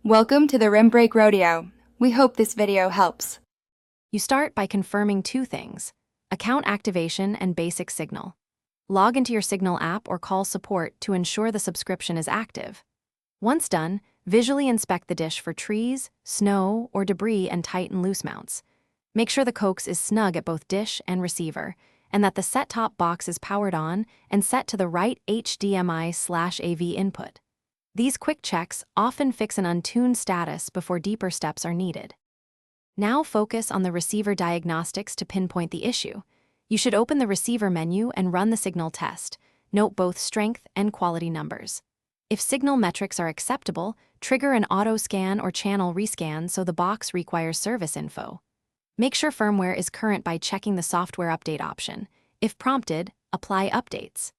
Welcome to the Rim Brake Rodeo. We hope this video helps. You start by confirming two things: account activation and basic Cignal. Log into your Cignal app or call support to ensure the subscription is active. Once done, visually inspect the dish for trees, snow, or debris and tighten loose mounts. Make sure the coax is snug at both dish and receiver, and that the set-top box is powered on and set to the right HDMI/AV input. These quick checks often fix an untuned status before deeper steps are needed. Now focus on the receiver diagnostics to pinpoint the issue. You should open the receiver menu and run the signal test. Note both strength and quality numbers. If signal metrics are acceptable, trigger an auto scan or channel rescan so the box requires service info. Make sure firmware is current by checking the software update option. If prompted, apply updates.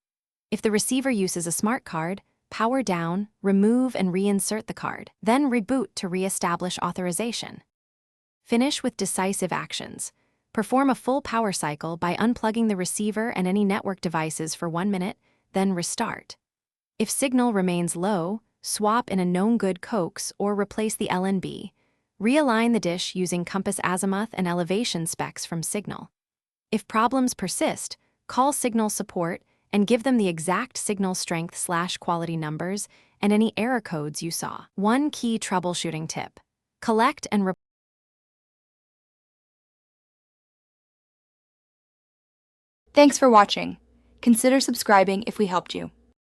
If the receiver uses a smart card, power down, remove and reinsert the card, then reboot to re-establish authorization. Finish with decisive actions. Perform a full power cycle by unplugging the receiver and any network devices for 1 minute, then restart. If signal remains low, swap in a known good coax or replace the LNB. Realign the dish using compass azimuth and elevation specs from Cignal. If problems persist, call Cignal support and give them the exact signal strength/quality numbers and any error codes you saw. One key troubleshooting tip: collect and Thanks for watching. Consider subscribing if we helped you.